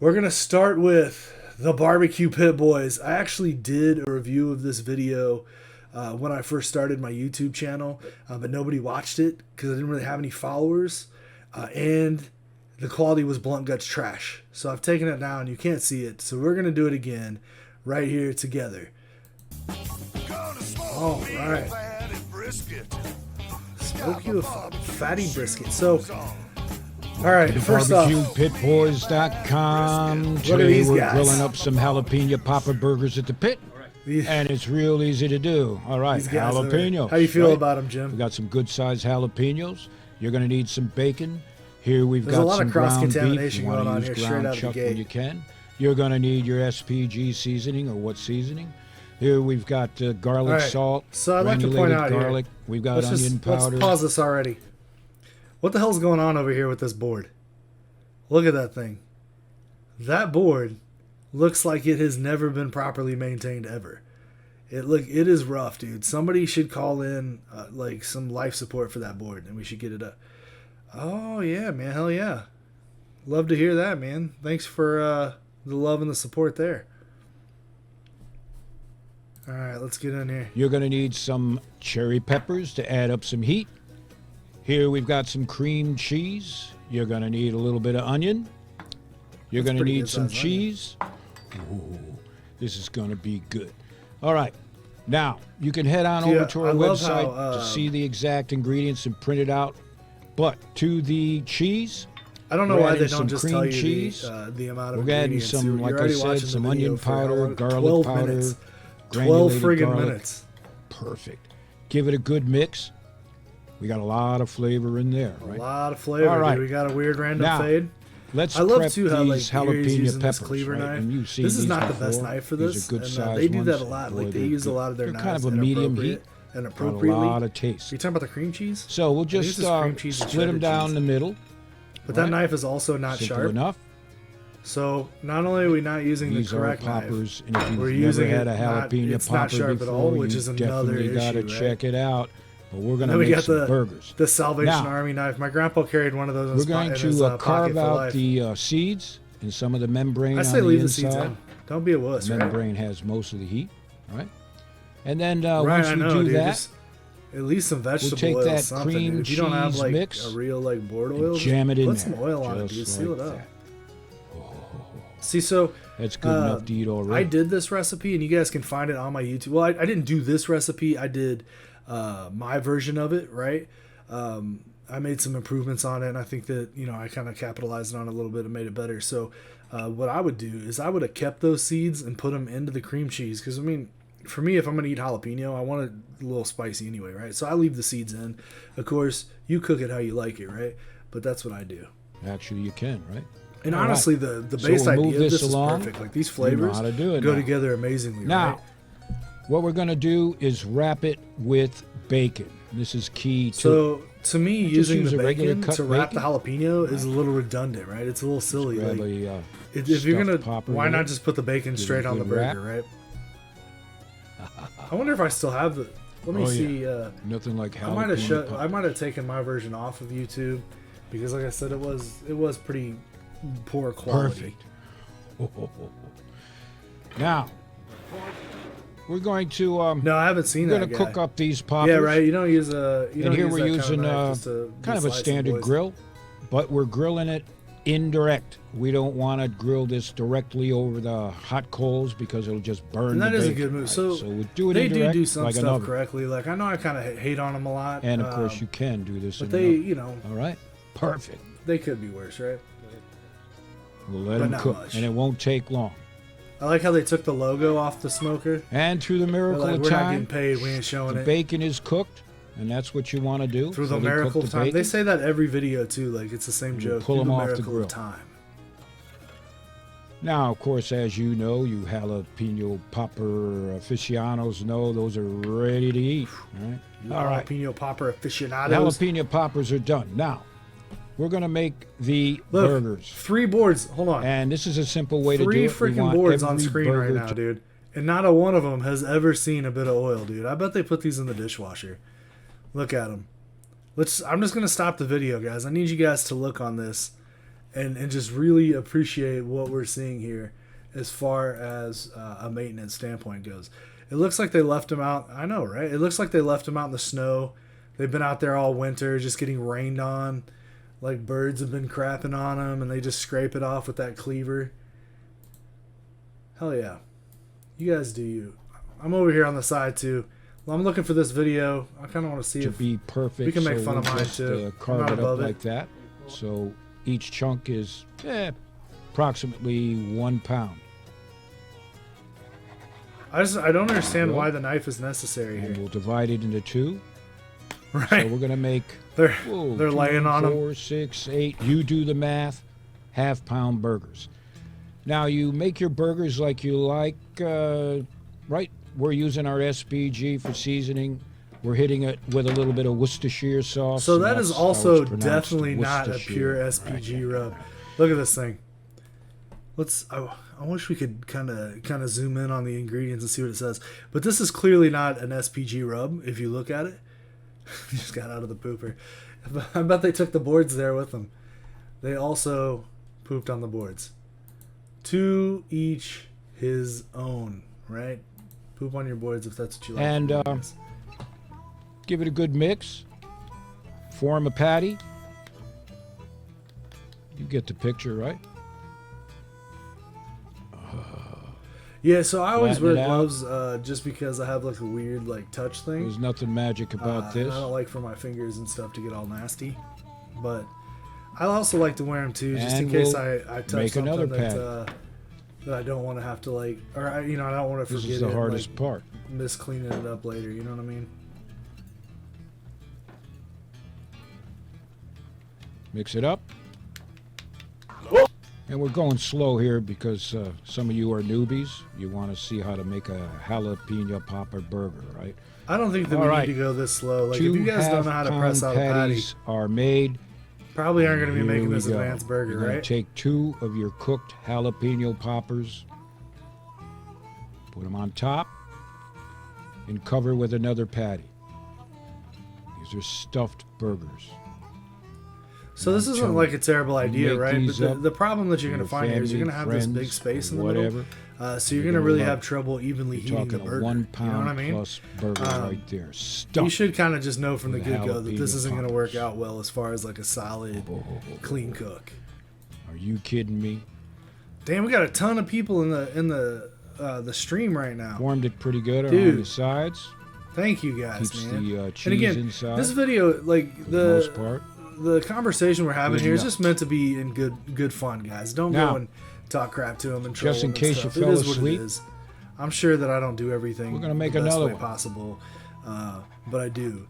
We're going to start with the BBQ Pit Boys. I actually did a review of this video when I first started my YouTube channel, but nobody watched it because I didn't really have any followers, and the quality was blunt guts trash. So I've taken it down. You can't see it. So we're going to do it again right here together. All right. Smoke you a fatty brisket. So, all right, first off, BBQPitBoys.com. Today we're grilling up some jalapeno popper burgers at the pit. And it's real easy to do. All right, jalapeno. How do you feel about them, Jim? We got some good-sized jalapenos. You're going to need some bacon. Here we've There's got a lot some of ground beef. cross-contamination You going on want to here use straight ground out of the chuck gate. when you can. You're going to need your SPG seasoning, or what seasoning? Here we've got garlic salt, so I'd like to point out garlic. Here, we've got onion powder. Let's pause this already. What the hell's going on over here with this board? Look at that thing. That board looks like it has never been properly maintained ever. It is rough, dude. Somebody should call in like some life support for that board, and we should get it up. Oh yeah, man, hell yeah. Love to hear that, man. Thanks for the love and the support there. All right, let's get in here. You're going to need some cherry peppers to add up some heat. Here we've got some cream cheese. You're going to need a little bit of onion. You're going to need some cheese. Ooh, this is going to be good. All right. Now, you can head on over to our website to see the exact ingredients and print it out. But to the cheese, I don't know why they don't some just cream tell you cheese. the amount of We're adding ingredients. some, like I said, some onion powder, garlic powder, 12 granulated friggin' garlic. minutes. Perfect. Give it a good mix. We got a lot of flavor in there, right? A lot of flavor. All right. Dude. We got a weird random Now, fade. Let's I love prep too how like these Gary's using jalapeno this peppers, cleaver right? knife. And you've seen This is these not the before. best knife for These this, are good and size they do that ones. a lot. Boy, Like they they're use a good. lot of their They're knives kind of a medium heat. and Got a appropriately. lot of taste. Are you talking about the cream cheese? So we'll just split them down the middle. But that knife is also not Simple sharp. enough. So not only are we not using These the correct are poppers, knife, and if you've we're never using had it a jalapeno it's popper not sharp before, at all, which you is another definitely got to issue, check it out. But we're going then to we make got some burgers. the Salvation Now, Army knife. My grandpa carried one of those. We're going to carve out the seeds and some of the membrane. I say on leave the the seeds inside. in. Don't be a wuss. The Right? membrane has most of the heat, right? And then Right, once I we know, do dude. that, Just at least some vegetable take oil, that something. cream Dude. If you don't have cheese like mix a real like board and oil, jam it in put there, some oil on it, dude. just Seal like it up. that. See, so That's good enough to eat already. I did this recipe, and you guys can find it on my YouTube. Well, I didn't do this recipe. I did my version of it, right? I made some improvements on it, and I think that, I kind of capitalized on it a little bit and made it better. So what I would do is I would have kept those seeds and put them into the cream cheese. Because, for me, if I'm going to eat jalapeno, I want it a little spicy anyway, right? So I leave the seeds in. Of course, you cook it how you like it, right? But that's what I do. Actually, you can, right? And All honestly, right. the base idea of this is along. perfect. Like, these flavors go together amazingly, now, right? What we're going to do is wrap it with bacon. This is key to So, to me, using use the a regular bacon cut to wrap the bacon. jalapeno is a little redundant, right? It's a little silly. grab Like, a, if you're going to, popper why with not it. just put the bacon Give it straight a on the good burger, wrap. right? I wonder if I still have the, let me see. Nothing like I might have jalapeno I might have taken my version off of YouTube because, like I said, it was pretty poor quality. Perfect. Now, we're going to No, I haven't seen we're that going to guy. cook up these poppers. Yeah, right. You don't use a. You And don't here use we're that using kind of, knife just to kind of a slice them, standard boys. grill, but we're grilling it indirect. We don't want to grill this directly over the hot coals because it'll just burn. And that the is a bacon, good move. right? So we do it they indirect, do some like stuff an oven. correctly. Like, I know I kind of hate on them a lot. And of course you can do this. But in they, an oven. All right, perfect. They could be worse, right? We'll let But them not cook, much. and it won't take long. I like how they took the logo off the smoker. And through the They're miracle like, of we're not time, getting paid. We ain't showing the it. bacon is cooked, and that's what you want to do. Through the fully cook miracle the of time. bacon. They say that every video too. Like, it's the same joke. pull Through them off the miracle grill. of time. Now, of course, as you know, you jalapeno popper aficionados know those are ready to eat. Right? All right. Jalapeno popper aficionados. Jalapeno poppers are done. Now, we're going to make the Look, burgers. 3 boards. Hold on. And this is a simple way to do 3 it. We freaking want boards on every screen right burger now, dude. And not a one of them has ever seen a bit of oil, dude. I bet they put these in the dishwasher. Look at them. I'm just going to stop the video, guys. I need you guys to look on this and just really appreciate what we're seeing here as far as a maintenance standpoint goes. It looks like they left them out. I know, right? It looks like they left them out in the snow. They've been out there all winter just getting rained on. Like birds have been crapping on them, and they just scrape it off with that cleaver. Hell yeah. You guys do you. I'm over here on the side too. Well, I'm looking for this video. I kind of want to see if be perfect. we can make so fun of mine just, too. Carve it up like that. So each chunk is approximately 1 pound. I don't understand why the knife is necessary here. And we'll divide it into 2. Right. So we're gonna make. They're 2, laying on 4, 6, 8. You do the math. Half-pound burgers. Now you make your burgers like you like, right? We're using our SPG for seasoning. We're hitting it with a little bit of Worcestershire sauce. So that is also definitely not a pure SPG rub. Look at this thing. I wish we could kind of zoom in on the ingredients and see what it says. But this is clearly not an SPG rub if you look at it. Just got out of the pooper. I bet they took the boards there with them. They also pooped on the boards. To each his own, right? Poop on your boards if that's what you like. And give it a good mix. Form a patty. You get the picture, right? Yeah, so I always wear gloves just because I have like a weird like touch thing. There's nothing magic about this. And I don't like for my fingers and stuff to get all nasty. But I also like to wear them too, just in case I touch something that I don't want to have to like, or I don't want to forget it. This is the hardest part. Miss cleaning it up later, you know what I mean? Mix it up. And we're going slow here because some of you are newbies. You want to see how to make a jalapeno popper burger, right? I don't think that we need to go this slow. Like, if you guys don't know how to press out a patty, are made. Probably aren't going to be making this advanced burger, right? Take 2 of your cooked jalapeno poppers, put them on top, and cover with another patty. These are stuffed burgers. So this isn't like a terrible idea, right? But the problem that you're going to find here is you're going to have this big space in the middle. So you're going to really have trouble evenly heating the burger. 1 pound, you know what I mean? plus burger right there. You should kind of just know from the get-go that this isn't going to work out well as far as like a solid, clean cook. Are you kidding me? Damn, we got a ton of people in the stream right now. Formed it pretty good on the sides. Thank you guys, Keeps man. the cheese and again, inside. this video, like for the most part. The conversation we're having here is just meant to be in good fun, guys. Don't go and talk crap to them and troll just in them case and stuff. you fell It is asleep. what it is. I'm sure that I don't do everything We're gonna make the best another way one. possible, but I do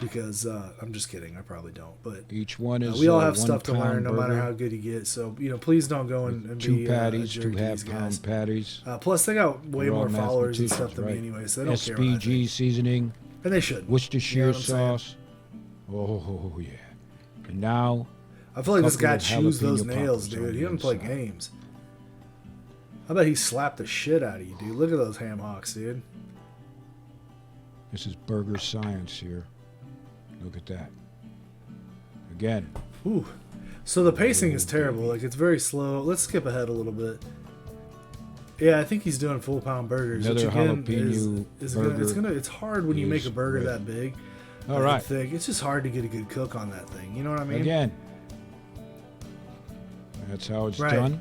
because I'm just kidding. I probably don't. But each one is we all have 1 stuff to learn, no matter burger, how good you get. So please don't go and 2 be patties, a 2 jerk to these guys. half-pound patties. Plus, they got way We're all more followers and stuff mathematicians, than right? me anyway, so they don't care what I SPG think. seasoning, And they should. Worcestershire You know what I'm saying? sauce. Oh yeah. And now I feel like this couple guy of chews those jalapeno nails, poppers on dude. the He doesn't play inside. games. I bet he slapped the shit out of you, dude. Look at those ham hocks, dude. this is burger science here. Look at that. Again. Ooh. So the pacing is terrible. Like, it's very slow. Let's skip ahead a little bit. Yeah, I think he's doing full pound burgers. Another which again jalapeno burger it's hard when you make a burger is that big. All right. Thick. It's just hard to get a good cook on that thing. You know what I mean? Again. That's how it's Right. done.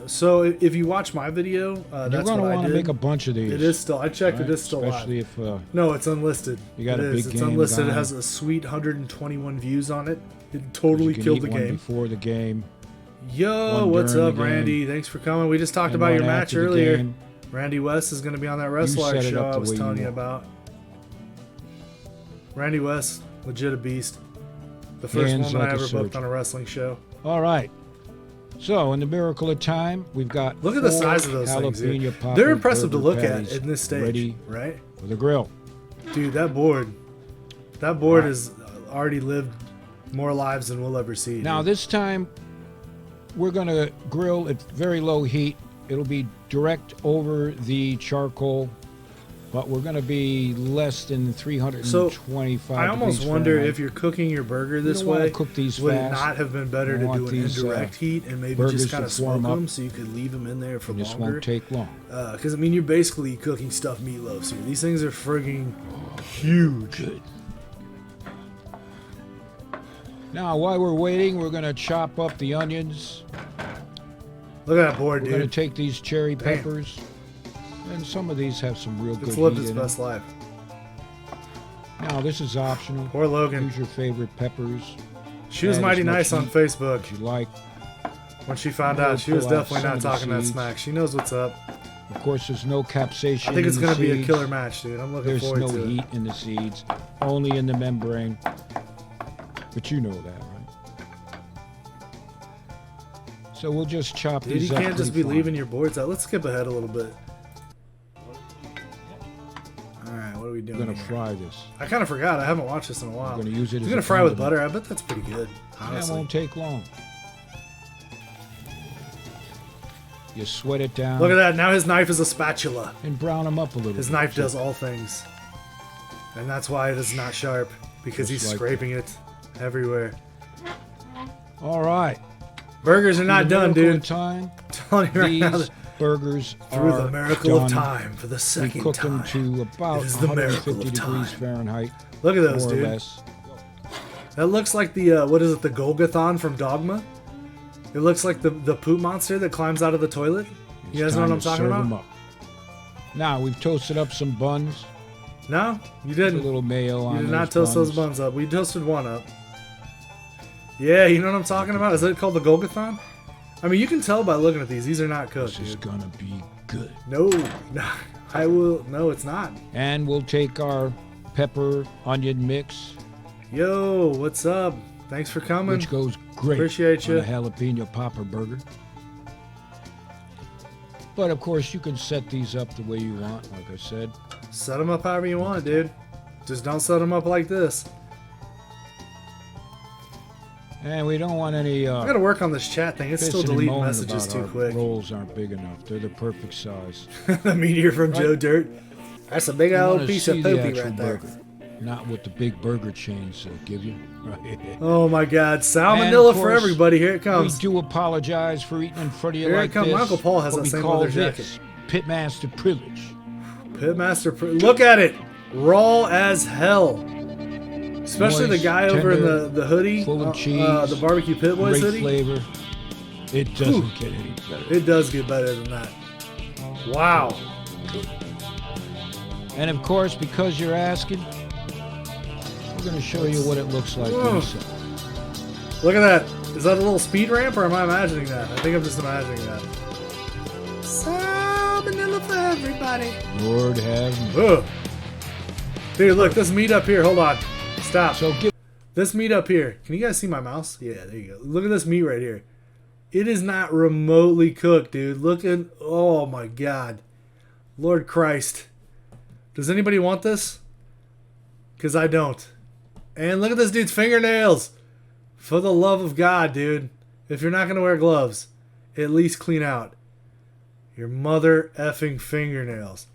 So if you watch my video, You're that's going what to I want did. to make a bunch of these. It is still. I checked. right? It is still Especially live. if No, it's unlisted. You got It a is. big It's game unlisted. going. It has a sweet 121 views on it. It totally you can killed eat the one game. before the game. Yo, one what's during up, the game, Randy? Thanks for coming. We just talked and about your one match after the earlier. game. Randy West is going to be on that wrestler set it show up I the was way you telling you want. about. Randy West, legit a beast. The first Hands woman like I a ever booked surgeon. on a wrestling show. All right. So, in the miracle of time, we've got Look at the 4 size of those things, dude. jalapeno popper They're impressive to burger look at patties in this stage, ready right? for the grill. Dude, that board has already lived more lives than we'll ever see. Now, dude. this time, we're going to grill at very low heat. It'll be direct over the charcoal. but we're going to be less than 325 I almost degrees wonder Fahrenheit. if you're cooking your burger this don't wanna way, cook these would fast. it not have been better I to want do an these, indirect heat and maybe burgers just kind of to warm smoke up. them so you could leave them in there for This longer? won't take long. Because, I mean, you're basically cooking stuffed meatloaves here. These things are frigging huge. Good. Now, while we're waiting, we're going to chop up the onions. Look at that board, We're going to dude. take these cherry Damn. peppers, and some of these have some real good It's lived heat its in them. best life. Now, this is optional. Poor Logan. Use your favorite peppers. She was Add mighty as much nice on heat Facebook as you like. when she found We'll out. She was pull out definitely some not of the talking that seeds. smack. She knows what's up. Of course, there's no capsaicin I think it's in the going to be a seeds. killer match, dude. I'm looking There's forward no to heat it. in the seeds, only in the membrane. But you know that, right? So we'll just chop Dude, these you up can't just pretty be fine. leaving your boards out. Let's skip ahead a little bit. Alright, what are we doing We're going to here? fry this. I kind of forgot. I haven't watched this in a while. We're going to use it You're as going a to fry with condiment. butter? I bet that's pretty good, That honestly. won't take long. You sweat it down. Look at that. Now his knife is a spatula. And brown them up a little His bit. knife does all things. And that's why it is not sharp. Because Just he's like scraping it everywhere. All right. Burgers are not done, Miracle in dude. Time. I'm telling you right now. These burgers Through are the miracle done. of time for the We second cook time. them to about It is the miracle 150 of degrees time. Fahrenheit, Look at those, more dude. or less. That looks like the, what is it, the Golgathon from Dogma? It looks like the poop monster that climbs out of the toilet. You guys know what I'm It's time talking to serve about? 'em up. Now, we've toasted up some buns. No, you A didn't. little mayo on You did those not toast those buns up. We toasted one up. Yeah, you know what I'm talking about? Is it called the Golgathon? I mean, you can tell by looking at these. These are not cooked, This is dude. gonna be good. No, I will. No, it's not. And we'll take our pepper onion mix, Yo, what's up? Thanks for coming. which goes great Appreciate on ya. a jalapeno popper burger. But of course, you can set these up the way you want, like I said. Set them up however you want, dude. Just don't set them up like this. And we don't want any I gotta work on this chat thing. It's still pissing and deleting moaning messages about too our quick. rolls aren't big enough. They're the perfect size. The meteor from Joe Dirt. That's a big You old wanna piece see of the poopy actual right there. burger, not what the big burger chains give you. Right. Oh my God, And salmonella of for course, everybody. Here it We comes. do apologize for eating in front of you Here it like comes. this. My Uncle Paul has What that we same call leather this Pitmaster privilege. Pitmaster. Look at it, raw as hell. Especially the Moist, guy over in tender, the hoodie, full of cheese, the BBQ Pit Boys Great hoodie. flavor. It doesn't get any better. It does get better than that. Wow. And of course, because you're asking, we're going to show you what it looks like Whoa. inside. Look at that. Is that a little speed ramp or am I imagining that? I think I'm just imagining that. Salmonella for everybody. Lord have mercy. Ugh. Dude, look, this meat up here. Hold on. Stop. So give This meat up here. Can you guys see my mouse? Yeah, there you go. Look at this meat right here. It is not remotely cooked, dude. Look at... Oh, my God. Lord Christ. Does anybody want this? Because I don't. And look at this dude's fingernails. For the love of God, dude. If you're not going to wear gloves, at least clean out your mother effing fingernails.